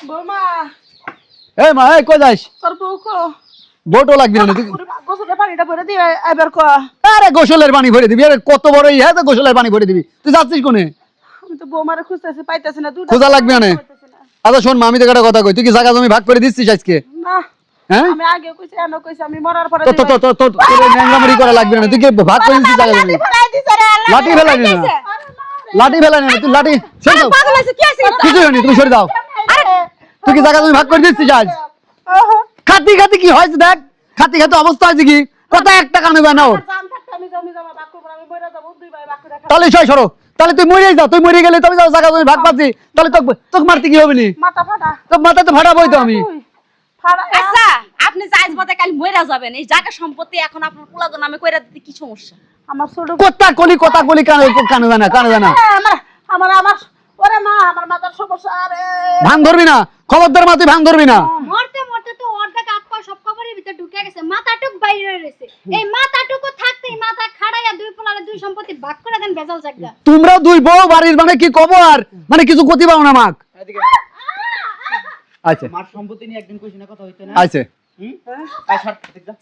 বৌমা এই মা এই কই যাস তোর বউ কো বউটো লাগবি না তুই গোসলের পানিটা ভরে দিয়ে এবার ক আরে গোসলের পানি ভরে দিবি আরে কত বড় ইয়া তো গোসলের পানি ভরে দিবি তুই যাচ্ছিস কোনে আমি তো বৌমারে খুঁজতেছি পাইতেছি না দুটো খোঁজা লাগবে না আচ্ছা শোন মা আমি তোকে একটা কথা কই তুই কি জায়গা জমি ভাগ করে দিচ্ছিস আজকে না হ্যাঁ আমি আগে কইছি এনো কইছি আমি মরার পরে তো তো তো তো তোর ন্যাংরামুড়ি করা লাগবে না তুই কি ভাগ করে দিচ্ছিস জায়গা জমি লাঠি ফেলাই না লাঠি ফেলাই না তুই লাঠি সরে যাও পাগল আছে কি আছে কিছু হয়নি তুমি সরে যাও তুই কি জায়গা জমি ভাগ করে দিচ্ছিস আজ খাতি খাতি কি হয়েছে দেখ খাতি খাতি অবস্থা আছে কি কথা একটা কানে যায় না ওর জান থাকতে আমি জমি জমা ভাগ করব আমি মরে যাব দুই ভাই ভাগ করে তাহলে সই সরো তাহলে তুই মরে যা তুই মরে গেলে তবে যাও জায়গা জমি ভাগ পাচ্ছি তাহলে তোকে মারতে কি হবে নি মাথা ফাটা তোর মাথা তো ফাটাবোই তো আমি ফাটা আচ্ছা আপনি জায়েজ মতে কাল মইরা যাবেন এই জায়গা সম্পত্তি এখন আপনার পোলাগো নামে কইরা দিতে কি সমস্যা আমার ছোট কথা কলি কানে জানা আমার আমার আমার ওরে মা আমার মাথার সমস্যা আরে ভাঙ ধরবি না খবরদার মা তুই ভাঙ ধরবি না মরতে মরতে তো অর্ধেক আত্মা সব কবরের ভিতর ঢুকে গেছে মাথাটুক বাইরে রয়েছে এই মাথাটুকু থাকতেই মাথা খাড়াইয়া দুই পোলারে দুই সম্পত্তি ভাগ করে দেন বেজাল জায়গা তোমরা দুই বউ বাড়ির মানে কি কব আর মানে কিছু গতি পাও না মাক আচ্ছা মার সম্পত্তি নিয়ে একদিন কইছিনা কথা হইতো না আচ্ছা তাই শর্ট দেখ যা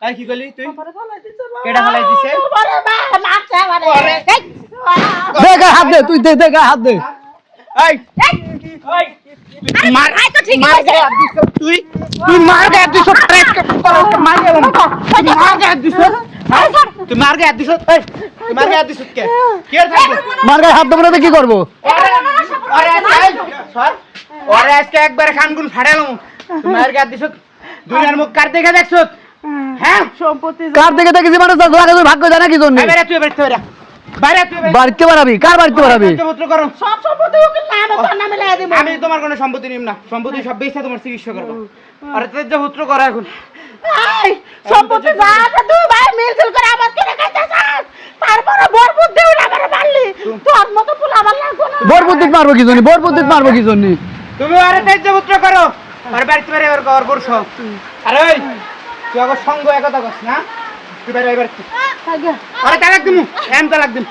তাই কি কইলি তুই পরে ফলাই দিছে কেডা ফলাই দিছে ওরে মা মারছে আমারে দে গায়ে হাত দে তুই দে গায়ে হাত দে এই এই মার আই তো ঠিক মার গায়ে হাত দিছ তুই তুই মার গায়ে হাত দিছ মার গায়ে মার গায়ে হাত দিছ তুই মার গায়ে হাত দিছ এই তুই মার গায়ে হাত দিছ কে কে থাকবে মার গায়ে হাত দেবো না তো কি করবো ওরে আজকে একবারে খানগুন ফাড়ালাম তুই মার গায়ে হাত দিছ দুনিয়ার মুখ কার দেখে দেখছ হ্যাঁ সম্পত্তি কার থেকে দেখেছি মানে জায়গা জমি ভাগ করে জানা কি জন্য বাইরে তুই বাইরে তুই বাড়িতে বাড়াবি কার বাড়িতে বাড়াবি পত্র করো সব সম্পত্তি ওকে নামে তোর নামে লাগিয়ে দেব আমি তোমার কোনো সম্পত্তি নিম না সম্পত্তি সব বেচা তোমার চিকিৎসা করবো আরে তোর যে পুত্র করা এখন এই সম্পত্তি যা দুই ভাই মিলজুল করে আমার কিনে খাইতেছাস তারপরে বর বুদ্ধি উড়ে আমারে মারলি তোর মতো পোলা আমার লাগবে না বর বুদ্ধিত মারবো কি জন্য বর বুদ্ধিত মারবো কি জন্য তুমি আরে তেজ পুত্র করো আর বাড়িতে বাইরে এবার কর বর্ষ আরে ওই তুই আগর সঙ্গ একতা কস না তুই বাইরে এবার আরে তালাক দিমু এম তালাক দিম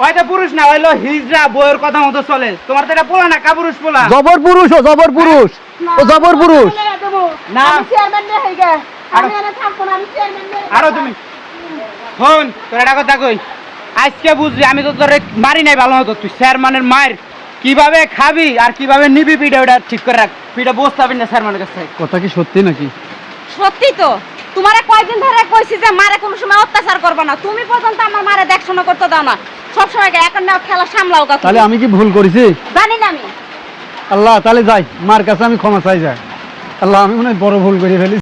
হয়তো পুরুষ না হইলো হিজরা বইয়ের কথা মতো চলে তোমার তো এটা পোলা না কাপুরুষ পোলা জবর পুরুষ ও জবর পুরুষ ও জবর পুরুষ না। আমি চেয়ারম্যান নে হই গে আমি এনে থাকবো না আমি চেয়ারম্যান নে আরো তুমি হন তোর একটা কথা কই আজকে বুঝলি আমি তো তোর মারি নাই ভালো মতো তুই চেয়ারম্যানের মায়ের কিভাবে খাবি আর কিভাবে নিবি পিঠা ওটা ঠিক করে রাখ পিঠা বসতে পারবি না চেয়ারম্যানের কাছে কথা কি সত্যি নাকি সত্যি তো তোমারে কয়দিন ধরে কইছি যে মারে কোনো সময় অত্যাচার করবে না তুমি পর্যন্ত আমার মারে দেখাশোনা করতে দাও না সব সময় এখন না খেলা সামলাও কথা তাহলে আমি কি ভুল করেছি জানি না আমি আল্লাহ তাহলে যাই মার কাছে আমি ক্ষমা চাই যাই আল্লাহ আমি মনে হয় বড় ভুল করে ফেলি